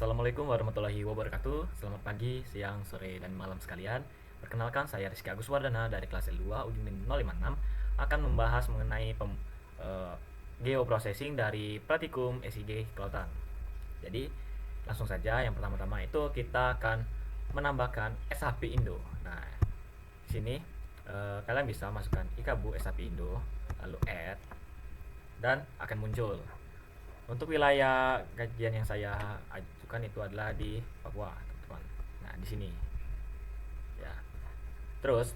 Assalamualaikum warahmatullahi wabarakatuh. Selamat pagi, siang, sore, dan malam sekalian. Perkenalkan, saya Rizky Agus Wardana dari kelas L2 Udin 056 akan membahas mengenai geoprocessing dari Praktikum SIG Kelautan. Jadi, langsung saja yang pertama-tama itu kita akan menambahkan SHP Indo. Nah, di sini kalian bisa masukkan ikabu SHP Indo, lalu add, dan akan muncul. Untuk wilayah kajian yang saya ajukan itu adalah di Papua, teman-teman. Nah, di sini. Ya. Terus,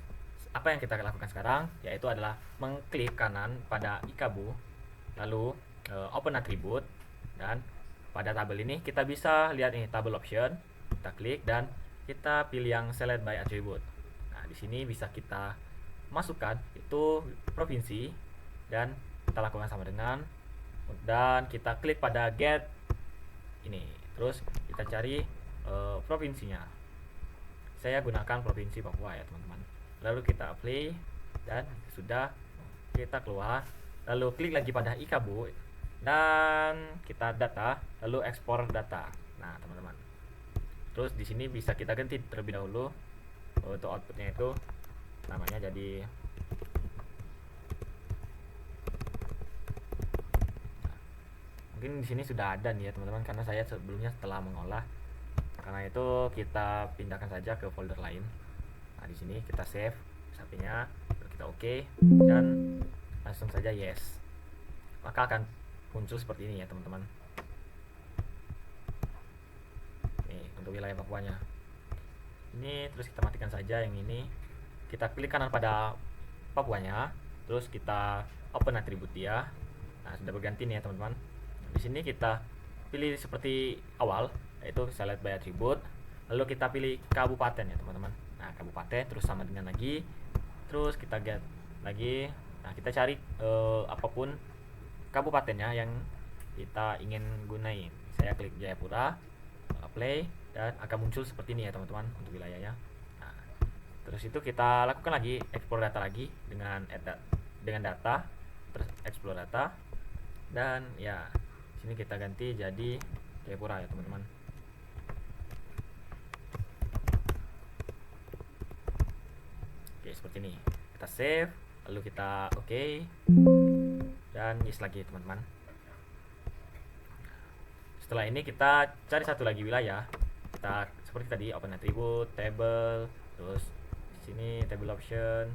apa yang kita lakukan sekarang yaitu adalah mengklik kanan pada ikabu, lalu open attribute, dan pada tabel ini kita bisa lihat ini tabel option. Kita klik dan kita pilih yang select by attribute. Nah, di sini bisa kita masukkan itu provinsi dan kita lakukan sama dengan, dan kita klik pada get ini, terus kita cari provinsinya. Saya gunakan provinsi Papua ya teman-teman. Lalu kita apply dan sudah, kita keluar, lalu klik lagi pada ikabu dan kita data, lalu ekspor data. Nah teman-teman, terus di sini bisa kita ganti terlebih dahulu untuk outputnya, itu namanya jadi mungkin di sini sudah ada nih ya teman-teman, karena saya sebelumnya setelah mengolah. Karena itu kita pindahkan saja ke folder lain. Nah, di sini kita save SHP-nya, kita oke, dan langsung saja yes. Maka akan muncul seperti ini ya teman-teman. Nih, untuk wilayah Papuanya. Ini terus kita matikan saja yang ini. Kita klik kanan pada Papuanya, terus kita open atribut dia. Nah, sudah berganti nih ya teman-teman. Di sini kita pilih seperti awal, yaitu select by attribute, lalu kita pilih kabupaten ya teman-teman. Nah, kabupaten terus sama dengan lagi, terus kita get lagi. Nah, kita cari apapun kabupatennya yang kita ingin gunain. Saya klik Jayapura, play, dan akan muncul seperti ini ya teman-teman untuk wilayahnya. Nah, terus itu kita lakukan lagi ekspor data lagi dengan data, terus explore data, dan ya sini kita ganti jadi Jayapura ya teman-teman. Oke, seperti ini. Kita save, lalu kita oke, dan yes lagi teman-teman. Setelah ini kita cari satu lagi wilayah. Kita seperti tadi open attribute, table, terus di sini table option,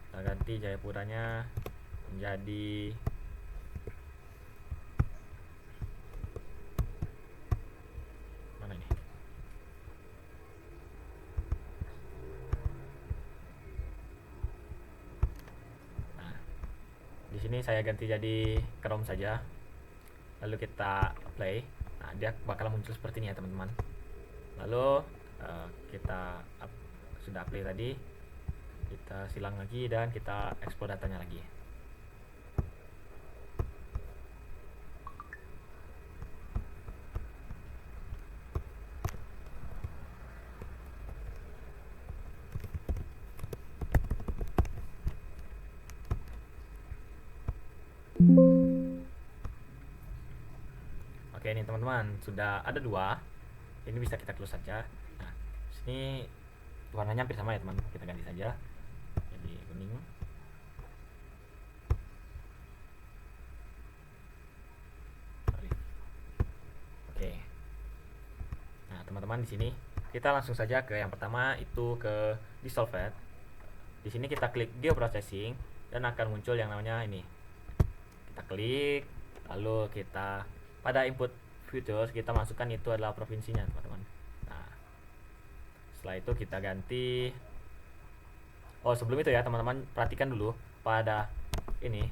kita ganti Jayapuranya menjadi mana ini? Nah, di sini saya ganti jadi Chrome saja. Lalu kita play. Nah, dia bakal muncul seperti ini ya teman-teman. Lalu kita sudah play tadi, kita silang lagi dan kita ekspor datanya lagi. Oke, ini teman-teman sudah ada dua. Ini bisa kita close saja. Nah, sini warnanya hampir sama ya teman. Kita ganti saja jadi kuning. Oke. Nah, teman-teman di sini kita langsung saja ke yang pertama, itu ke Dissolved. Di sini kita klik Geoprocessing dan akan muncul yang namanya ini. Kita klik, lalu kita pada input features kita masukkan itu adalah provinsinya teman-teman. Nah, setelah itu kita ganti. Oh, sebelum itu ya teman-teman, perhatikan dulu pada ini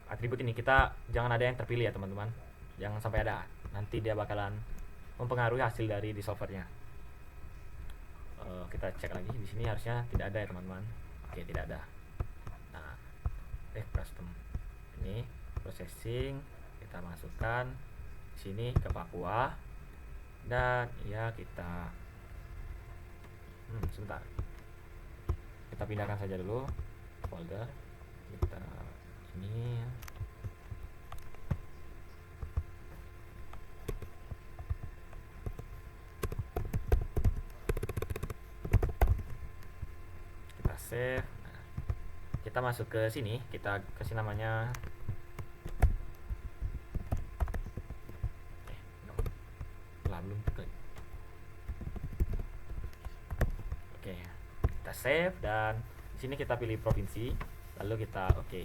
atribut ini, kita jangan ada yang terpilih ya teman-teman, jangan sampai ada, nanti dia bakalan mempengaruhi hasil dari dissolvernya. Kita cek lagi, di sini harusnya tidak ada ya teman-teman. Oke, tidak ada. Nah, custom ini processing kita masukkan di sini ke Papua, dan ya kita sebentar, kita pindahkan saja dulu folder kita ini. save. Nah, kita masuk ke sini, kita kasih namanya no. Belum klik. Oke, kita save dan di sini kita pilih provinsi, lalu kita oke.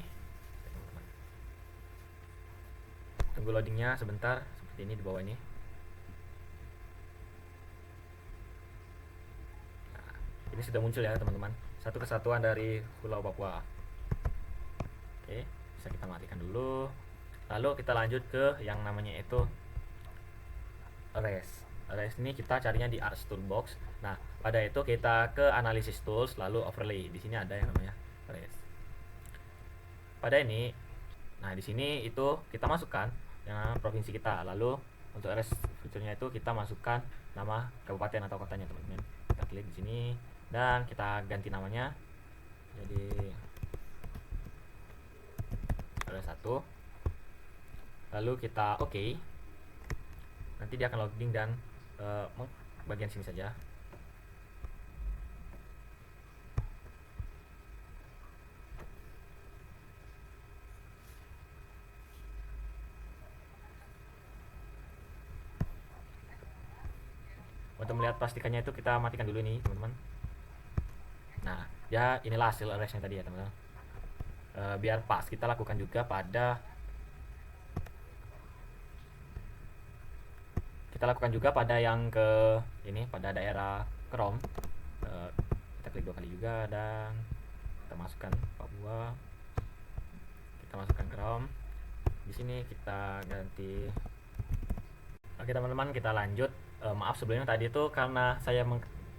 Tunggu loadingnya sebentar, seperti ini di bawah ini. Nah, ini sudah muncul ya teman-teman, satu kesatuan dari Pulau Papua. Oke, bisa kita matikan dulu. Lalu kita lanjut ke yang namanya itu Arrays. Arrays ini kita carinya di Arts Toolbox. Nah, pada itu kita ke Analysis Tools, lalu Overlay. Di sini ada yang namanya Arrays. Pada ini, nah di sini itu kita masukkan yang provinsi kita. Lalu untuk Arrays fiturnya itu kita masukkan nama kabupaten atau kotanya teman-teman. Kita klik di sini dan kita ganti namanya jadi ada satu. Lalu kita oke. Nanti dia akan loading dan bagian sini saja. Untuk melihat plastikannya itu kita matikan dulu nih teman-teman. Nah ya inilah hasil arraysnya tadi ya teman-teman. Biar pas kita lakukan juga pada yang ke ini, pada daerah Chrome. Kita klik 2 kali juga dan kita masukkan Papua, kita masukkan Chrome. Di sini kita ganti. Oke teman-teman, kita lanjut. Maaf sebelumnya tadi itu karena saya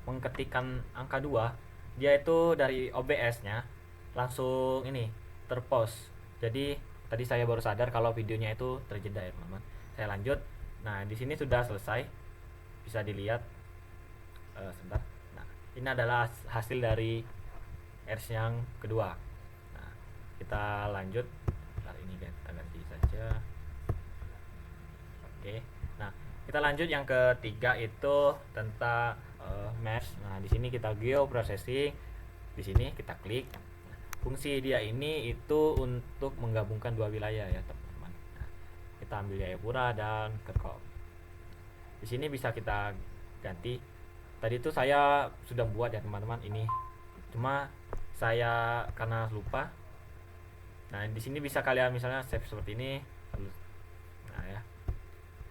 mengetikkan angka 2, dia itu dari OBS nya langsung ini terpause. Jadi tadi saya baru sadar kalau videonya itu terjeda ya teman-teman. Saya lanjut. Nah di sini sudah selesai, bisa dilihat. Sebentar. Nah ini adalah hasil dari Arrays yang kedua. Nah kita lanjut. Bentar, ini kita ganti saja. Oke. Nah kita lanjut yang ketiga itu tentang mesh. Nah di sini kita geoprocessing. Di sini kita klik. Fungsi dia ini itu untuk menggabungkan dua wilayah ya teman-teman. Nah, kita ambil Jayapura dan Kerkop. Di sini bisa kita ganti. Tadi itu saya sudah buat ya teman-teman ini. Cuma saya karena lupa. Nah di sini bisa kalian misalnya save seperti ini. Nah ya,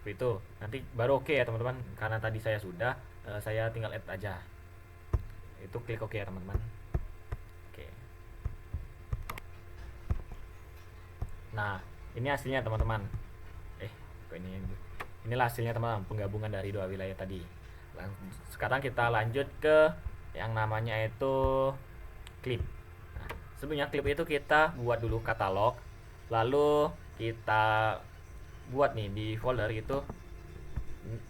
seperti itu. Nanti baru oke ya teman-teman. Karena tadi saya sudah, saya tinggal add aja. Itu klik oke ya teman-teman. Nah, ini hasilnya teman-teman. Inilah hasilnya teman-teman, penggabungan dari dua wilayah tadi. Sekarang kita lanjut ke yang namanya itu klip. Nah, sebelumnya klip itu kita buat dulu katalog, lalu kita buat nih di folder itu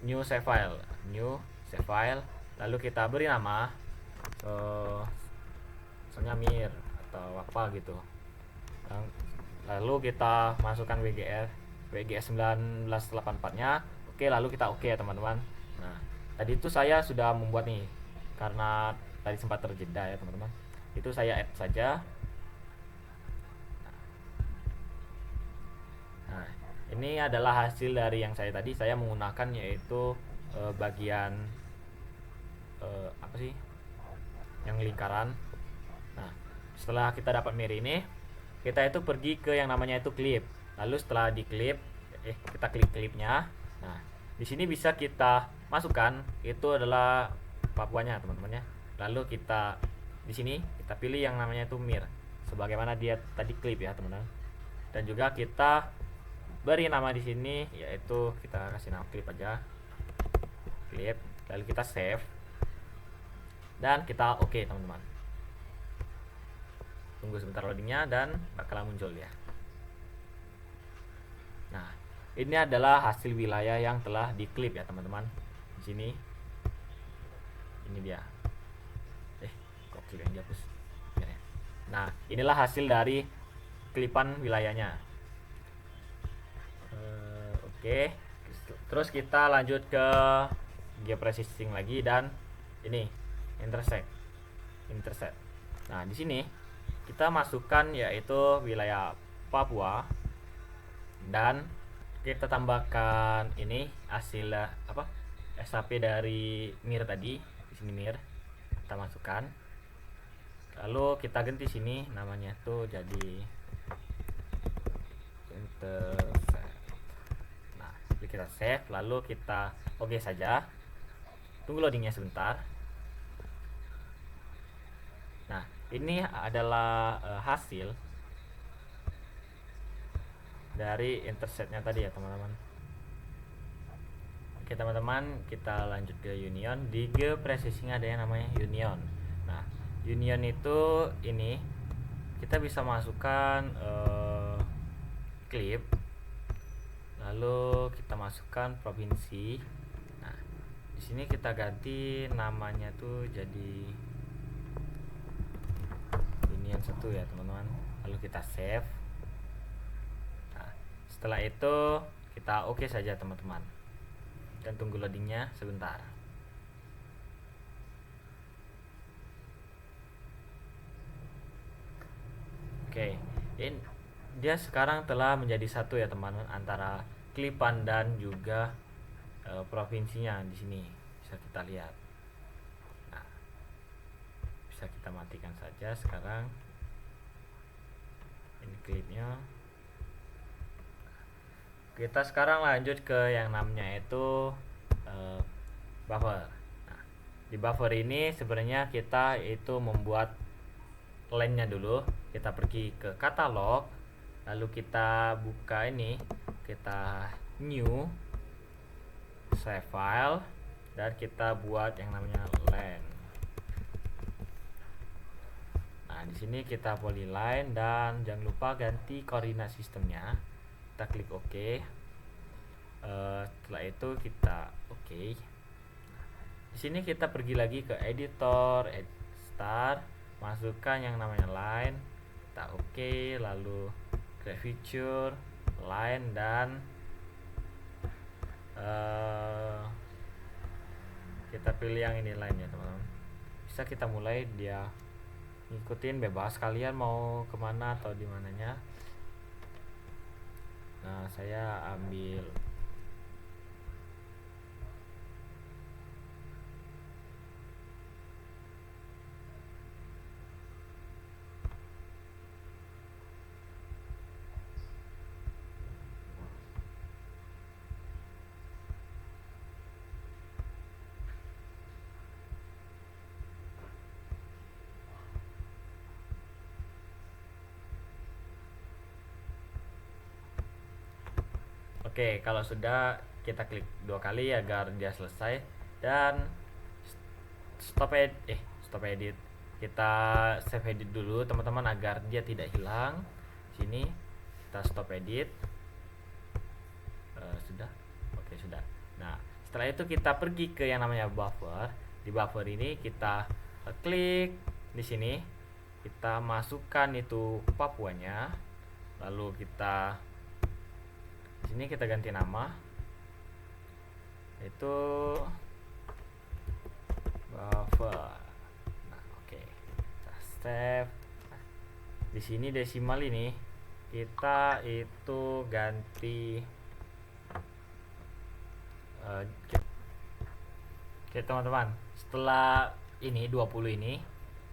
new save file, lalu kita beri nama misalnya mir atau apa gitu. Lalu kita masukkan WGS 1984 nya. Oke, lalu kita oke ya teman-teman. Nah tadi itu saya sudah membuat nih, karena tadi sempat terjeda ya teman-teman, itu saya add saja. Nah ini adalah hasil dari yang saya tadi saya menggunakan, yaitu bagian apa sih yang lingkaran. Nah setelah kita dapat mir ini, kita itu pergi ke yang namanya itu klip. Lalu setelah di klip, kita klik klipnya. Nah, di sini bisa kita masukkan itu adalah Papuanya teman-teman ya. Lalu kita di sini kita pilih yang namanya itu mir, sebagaimana dia tadi klip ya teman-teman. Dan juga kita beri nama di sini, yaitu kita kasih nama klip aja. Klip, lalu kita save. Dan kita oke teman-teman. Tunggu sebentar loadingnya dan bakalan muncul ya. Nah ini adalah hasil wilayah yang telah diklip ya teman-teman. Di sini ini dia. Kok klip yang dihapus ya. Nah inilah hasil dari klipan wilayahnya. Oke. Terus kita lanjut ke geoprocessing lagi dan ini intersect. Nah, di sini kita masukkan yaitu wilayah Papua dan kita tambahkan ini hasil apa? SAP dari mir tadi. Di sini mir kita masukkan. Lalu kita ganti sini namanya tuh jadi intercept. Nah, kita save lalu kita oke saja. Tunggu loadingnya sebentar. Nah, ini adalah hasil dari interceptnya tadi ya teman-teman. Oke teman-teman, kita lanjut ke union. Di geoprocessing ada yang namanya union. Nah, union itu ini kita bisa masukkan clip, lalu kita masukkan provinsi. Nah, di sini kita ganti namanya tuh jadi union 1 ya teman-teman. Lalu kita save. Nah, setelah itu kita oke saja teman-teman, dan tunggu loadingnya sebentar. Oke, ini dia sekarang telah menjadi satu ya teman-teman antara Klipan dan juga provinsinya. Di sini bisa kita lihat. Nah, bisa kita matikan saja sekarang. Ini klipnya. Kita sekarang lanjut ke yang namanya itu buffer. Nah, di buffer ini sebenarnya kita itu membuat line-nya dulu. Kita pergi ke katalog, lalu kita buka ini, kita new, save file, dan kita buat yang namanya line. Nah, di sini kita polyline dan jangan lupa ganti koordinat sistemnya. Kita klik OK. Setelah itu kita OK. Di sini kita pergi lagi ke editor, start, masukkan yang namanya line, kita OK, lalu create feature, line, dan kita pilih yang ini line ya teman-teman. Bisa kita mulai, dia ngikutin bebas kalian mau kemana atau di mananya. Nah, saya ambil Oke, kalau sudah kita klik 2 kali agar dia selesai dan stop edit. Kita save edit dulu teman-teman agar dia tidak hilang. Sini kita stop edit. Sudah. Oke, sudah. Nah, setelah itu kita pergi ke yang namanya buffer. Di buffer ini kita klik di sini. Kita masukkan itu Papuanya. Lalu kita di sini kita ganti nama, itu buffer. Nah, oke. Kita save. Nah, di sini desimal ini kita itu ganti oke teman-teman. Setelah ini 20 ini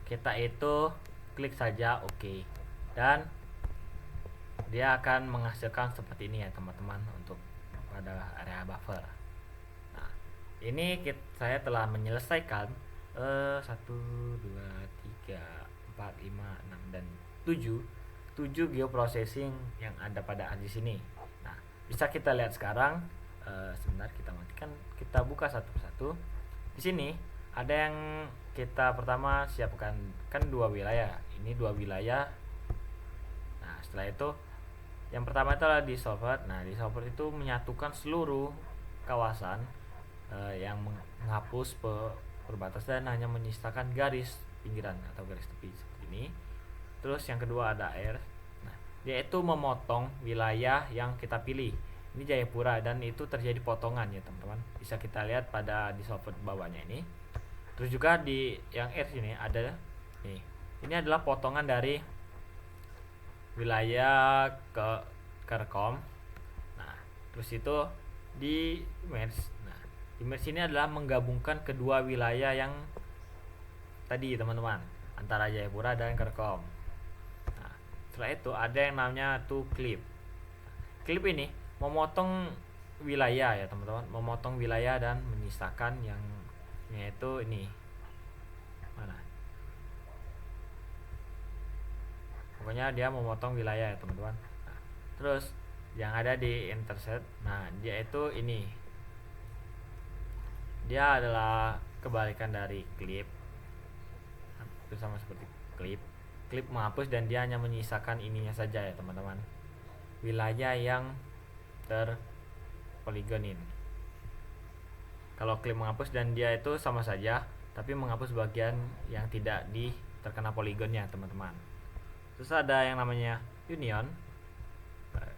kita itu klik saja OK. Dan dia akan menghasilkan seperti ini ya teman-teman untuk pada area buffer. Nah, ini saya telah menyelesaikan 1, 2, 3, 4, 5, 6 dan 7 geoprocessing yang ada pada di sini. Nah, bisa kita lihat sekarang. Sebentar, kita matikan, kita buka satu persatu. Di sini ada yang kita pertama siapkan kan 2 wilayah. Ini 2 wilayah. Nah, setelah itu yang pertama itu adalah di solver. Nah, di solver itu menyatukan seluruh kawasan yang menghapus perbatasan dan hanya menyisakan garis pinggiran atau garis tepi seperti ini. Terus yang kedua ada air. Nah, dia itu memotong wilayah yang kita pilih. Ini Jayapura dan itu terjadi potongan ya teman-teman. Bisa kita lihat pada di solver bawahnya ini. Terus juga di yang air sini ada nih. ini adalah potongan dari wilayah ke rekom. Nah, terus itu di merge. Nah, di merge ini adalah menggabungkan kedua wilayah yang tadi teman-teman, antara Jayapura dan Kerkom. Nah, setelah itu ada yang namanya to clip. Clip ini memotong wilayah ya teman-teman, memotong wilayah dan menyisakan yang yaitu ini mana. Pokoknya dia memotong wilayah ya teman-teman. Nah, terus yang ada di intersect, nah dia itu ini, dia adalah kebalikan dari clip. Itu sama seperti clip. Clip menghapus dan dia hanya menyisakan ininya saja ya teman-teman, wilayah yang terpoligonin. Kalau clip menghapus dan dia itu sama saja, tapi menghapus bagian yang tidak terkena poligonnya teman-teman. Terus ada yang namanya union. Nah,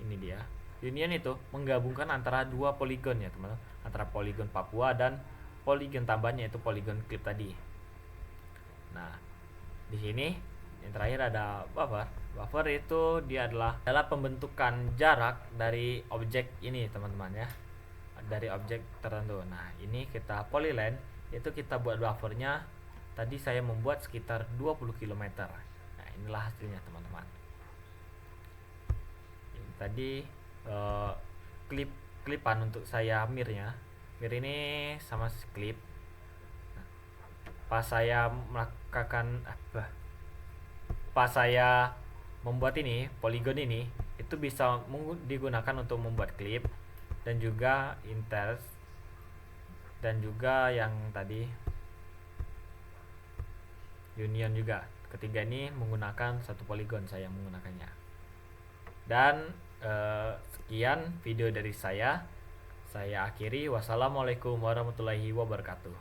ini dia. Union itu menggabungkan antara dua poligon ya teman-teman, antara poligon Papua dan poligon tambahnya itu poligon clip tadi. Nah, di sini yang terakhir ada buffer. Buffer itu dia adalah pembentukan jarak dari objek ini teman-teman ya, dari objek tertentu. Nah, ini kita polyline, itu kita buat buffernya. Tadi saya membuat sekitar 20 km. Nah, inilah hasilnya teman-teman. Ini tadi klipan untuk saya mirnya. Mir ini sama klip. Nah, pas saya membuat ini poligon ini, itu bisa digunakan untuk membuat klip dan juga inters, dan juga yang tadi union juga. Ketiga ini menggunakan satu poligon saya menggunakannya. Dan sekian video dari saya akhiri. Wassalamualaikum warahmatullahi wabarakatuh.